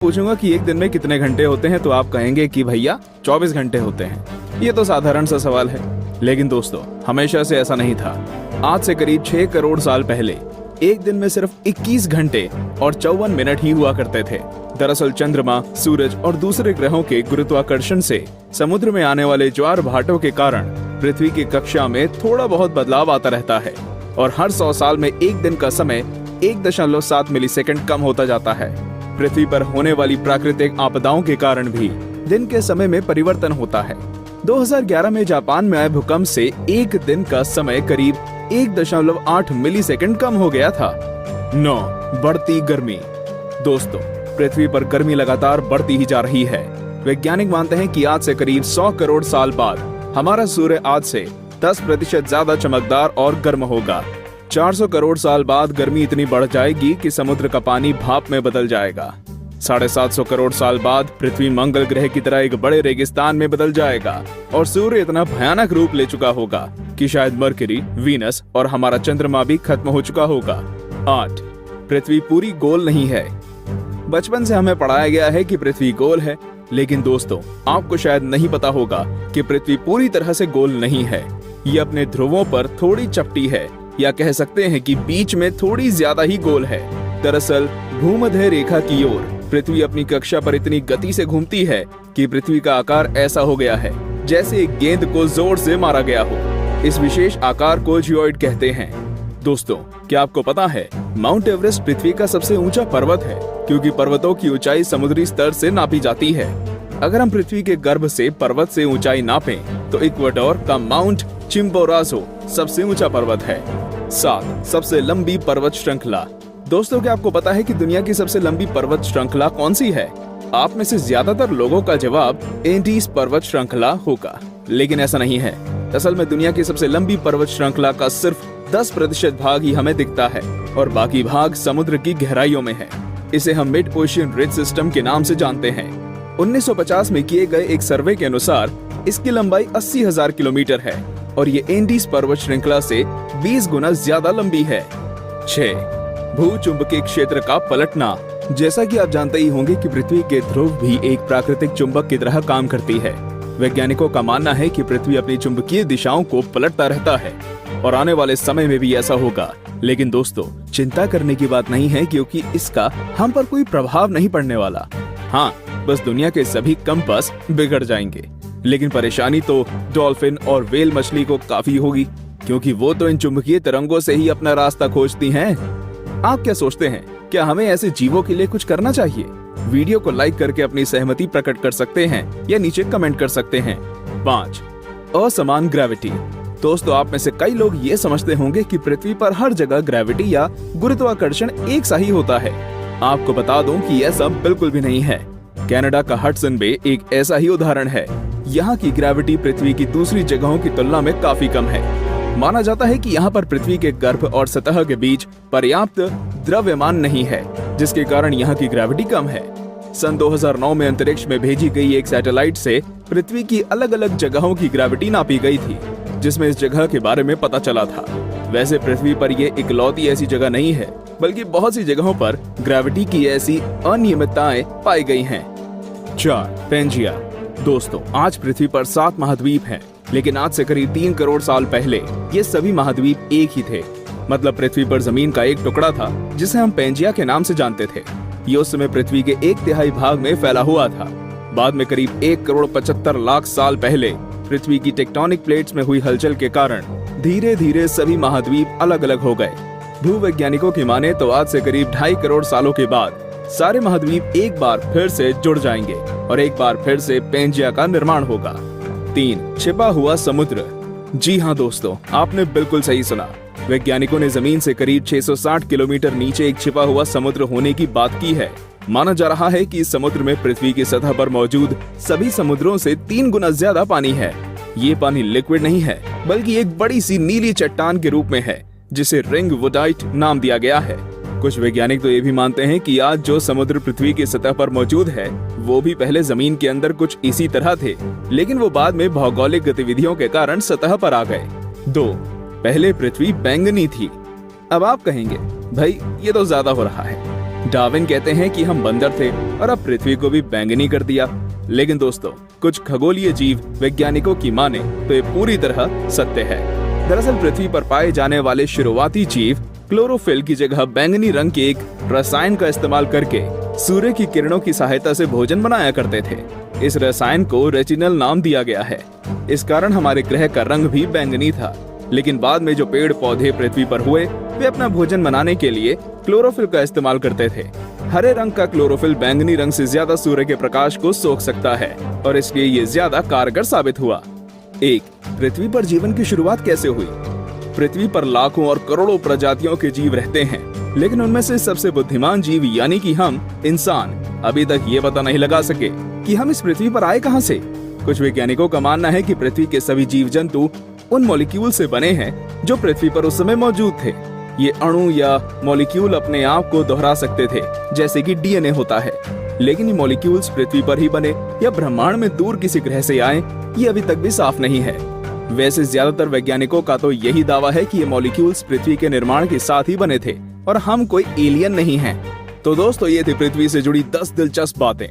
पूछूंगा कि एक दिन में कितने घंटे होते हैं तो आप कहेंगे कि भैया 24 घंटे होते हैं। ये तो साधारण सा सवाल है, लेकिन दोस्तों हमेशा से ऐसा नहीं था। आज से करीब 6 करोड़ साल पहले एक दिन में सिर्फ 21 घंटे और 54 मिनट ही हुआ करते थे। दरअसल चंद्रमा, सूरज और दूसरे ग्रहों के गुरुत्वाकर्षण से समुद्र में आने वाले ज्वार भाटों के कारण पृथ्वी की कक्षा में थोड़ा बहुत बदलाव आता रहता है और हर 100 साल में एक दिन का समय 1.7 मिलीसेकंड कम होता जाता है। पृथ्वी पर होने वाली प्राकृतिक आपदाओं के कारण भी दिन के समय में परिवर्तन होता है। 2011 में जापान में आए भूकंप से एक दिन का समय करीब 1.8 मिलीसेकंड कम हो गया था। 9. बढ़ती गर्मी। दोस्तों पृथ्वी पर गर्मी लगातार बढ़ती ही जा रही है। वैज्ञानिक मानते हैं कि आज से करीब 100 करोड़ साल बाद हमारा सूर्य आज से 10% ज्यादा चमकदार और गर्म होगा। 400 करोड़ साल बाद गर्मी इतनी बढ़ जाएगी कि समुद्र का पानी भाप में बदल जाएगा। 750 करोड़ साल बाद पृथ्वी मंगल ग्रह की तरह एक बड़े रेगिस्तान में बदल जाएगा और सूर्य इतना भयानक रूप ले चुका होगा कि शायद मरकरी, वीनस और हमारा चंद्रमा भी खत्म हो चुका होगा। 8. पृथ्वी पूरी गोल नहीं है। बचपन से हमें पढ़ाया गया है कि पृथ्वी गोल है, लेकिन दोस्तों आपको शायद नहीं पता होगा कि पृथ्वी पूरी तरह से गोल नहीं है। ये अपने ध्रुवों पर थोड़ी चपटी है, या कह सकते हैं कि बीच में थोड़ी ज्यादा ही गोल है। दरअसल भूमध्य रेखा की ओर पृथ्वी अपनी कक्षा पर इतनी गति से घूमती है कि पृथ्वी का आकार ऐसा हो गया है जैसे एक गेंद को जोर से मारा गया हो। इस विशेष आकार को जियोइड कहते हैं। दोस्तों क्या आपको पता है माउंट एवरेस्ट पृथ्वी का सबसे ऊंचा पर्वत है, क्योंकि पर्वतों की ऊंचाई समुद्री स्तर से नापी जाती है। अगर हम पृथ्वी के गर्भ से पर्वत से ऊंचाई नापें तो इक्वाडोर का माउंट चिम्बोराजो सबसे ऊंचा पर्वत है। 7. सबसे लंबी पर्वत श्रृंखला। दोस्तों क्या आपको पता है कि दुनिया की सबसे लंबी पर्वत श्रृंखला कौन सी है? आप में से ज्यादातर लोगों का जवाब एंडीज पर्वत श्रृंखला होगा, लेकिन ऐसा नहीं है। असल में दुनिया की सबसे लंबी पर्वत श्रृंखला का सिर्फ 10% भाग ही हमें दिखता है और बाकी भाग समुद्र की गहराइयों में है। इसे हम मिड ओशियन रिज सिस्टम के नाम से जानते हैं। 1950 में किए गए एक सर्वे के अनुसार इसकी लंबाई 80,000 किलोमीटर है और ये एंडीज पर्वत श्रृंखला से 20 गुना ज्यादा लंबी है। 6. भूचुंबकीय क्षेत्र का पलटना। जैसा कि आप जानते ही होंगे कि पृथ्वी के ध्रुव भी एक प्राकृतिक चुंबक की तरह काम करती है। वैज्ञानिकों का मानना है कि पृथ्वी अपनी चुंबकीय दिशाओं को पलटता रहता है और आने वाले समय में भी ऐसा होगा। लेकिन दोस्तों चिंता करने की बात नहीं है, क्योंकि इसका हम पर कोई प्रभाव नहीं पड़ने वाला। हाँ, बस दुनिया के सभी कंपास बिगड़ जाएंगे। लेकिन परेशानी तो डॉल्फिन और व्हेल मछली को काफी होगी, क्योंकि वो तो इन चुंबकीय तरंगों से ही अपना रास्ता खोजती हैं। आप क्या सोचते हैं, क्या हमें ऐसे जीवों के लिए कुछ करना चाहिए? वीडियो को लाइक करके अपनी सहमति प्रकट कर सकते हैं या नीचे कमेंट कर सकते हैं। 5. असमान ग्रेविटी। दोस्तों आप में से कई लोग ये समझते होंगे कि पृथ्वी पर हर जगह ग्रेविटी या गुरुत्वाकर्षण एक सा ही होता है। आपको बता दूं कि ऐसा बिल्कुल भी नहीं है। कनाडा का हडसन बे एक ऐसा ही उदाहरण है। यहाँ की ग्रेविटी पृथ्वी की दूसरी जगहों की तुलना में काफी कम है। माना जाता है कि यहाँ पर पृथ्वी के गर्भ और सतह के बीच पर्याप्त द्रव्यमान नहीं है, जिसके कारण यहाँ की ग्रेविटी कम है। सन 2009 में अंतरिक्ष में भेजी गई एक सैटेलाइट से पृथ्वी की अलग अलग जगहों की ग्रेविटी नापी गई थी, जिसमें इस जगह के बारे में पता चला था। वैसे पृथ्वी पर ये इकलौती ऐसी जगह नहीं है, बल्कि बहुत सी जगहों पर ग्रेविटी की ऐसी अनियमितताएं पाई गई हैं। 4. पेंजिया। दोस्तों आज पृथ्वी पर 7 महाद्वीप हैं, लेकिन आज से करीब 3 करोड़ साल पहले ये सभी महाद्वीप एक ही थे। मतलब पृथ्वी पर जमीन का एक टुकड़ा था जिसे हम पेंजिया के नाम से जानते थे। ये उस समय पृथ्वी के 1/3 भाग में फैला हुआ था। बाद में करीब 1 करोड़ 75 लाख साल पहले पृथ्वी की टेक्टोनिक प्लेट्स में हुई हलचल के कारण धीरे धीरे सभी महाद्वीप अलग अलग हो गए। भूवैज्ञानिकों की माने तो आज से करीब 2.5 करोड़ सालों के बाद सारे महाद्वीप एक बार फिर से जुड़ जाएंगे और एक बार फिर से पेंजिया का निर्माण होगा। 3. छिपा हुआ समुद्र। जी हाँ दोस्तों, आपने बिल्कुल सही सुना। वैज्ञानिकों ने जमीन से करीब 660 किलोमीटर नीचे एक छिपा हुआ समुद्र होने की बात की है। माना जा रहा है कि इस समुद्र में पृथ्वी की सतह पर मौजूद सभी समुद्रों से 3 गुना ज्यादा पानी है। ये पानी लिक्विड नहीं है, बल्कि एक बड़ी सी नीली चट्टान के रूप में है, जिसे रिंग वुडाइट नाम दिया गया है। कुछ वैज्ञानिक तो ये भी मानते हैं कि आज जो समुद्र पृथ्वी की सतह पर मौजूद है वो भी पहले जमीन के अंदर कुछ इसी तरह थे, लेकिन वो बाद में भौगोलिक गतिविधियों के कारण सतह पर आ गए। 2. पहले पृथ्वी बैंगनी थी। अब आप कहेंगे भाई ये तो ज्यादा हो रहा है। डार्विन कहते हैं कि हम बंदर थे और अब पृथ्वी को भी बैंगनी कर दिया। लेकिन दोस्तों, कुछ खगोलीय जीव वैज्ञानिकों की माने तो ये पूरी तरह सत्य है। दरअसल पृथ्वी पर पाए जाने वाले शुरुआती जीव क्लोरोफिल की जगह बैंगनी रंग के एक रसायन का इस्तेमाल करके सूर्य की किरणों की सहायता से भोजन बनाया करते थे। इस रसायन को रेटिनल नाम दिया गया है। इस कारण हमारे ग्रह का रंग भी बैंगनी था। लेकिन बाद में जो पेड़ पौधे पृथ्वी पर हुए, वे अपना भोजन बनाने के लिए क्लोरोफिल का इस्तेमाल करते थे। हरे रंग का क्लोरोफिल बैंगनी रंग से ज्यादा सूर्य के प्रकाश को सोख सकता है और इसलिए ये ज्यादा कारगर साबित हुआ। पृथ्वी पर जीवन की शुरुआत कैसे हुई? पृथ्वी पर लाखों और करोड़ों प्रजातियों के जीव रहते हैं, लेकिन उनमें से सबसे बुद्धिमान जीव यानी कि हम इंसान अभी तक ये पता नहीं लगा सके कि हम इस पृथ्वी पर आए कहां से। कुछ वैज्ञानिकों का मानना है कि पृथ्वी के सभी जीव जंतु उन मॉलिक्यूल से बने हैं जो पृथ्वी पर उस समय मौजूद थे। ये अणु या मॉलिक्यूल अपने आप को दोहरा सकते थे, जैसे कि डीएनए होता है। लेकिन ये मॉलिक्यूल्स पृथ्वी पर ही बने या ब्रह्मांड में दूर किसी ग्रह से आए, ये अभी तक भी साफ नहीं है। वैसे ज्यादातर वैज्ञानिकों का तो यही दावा है कि ये मॉलिक्यूल्स पृथ्वी के निर्माण के साथ ही बने थे और हम कोई एलियन नहीं हैं। तो दोस्तों, ये थी पृथ्वी से जुड़ी 10 दिलचस्प बातें।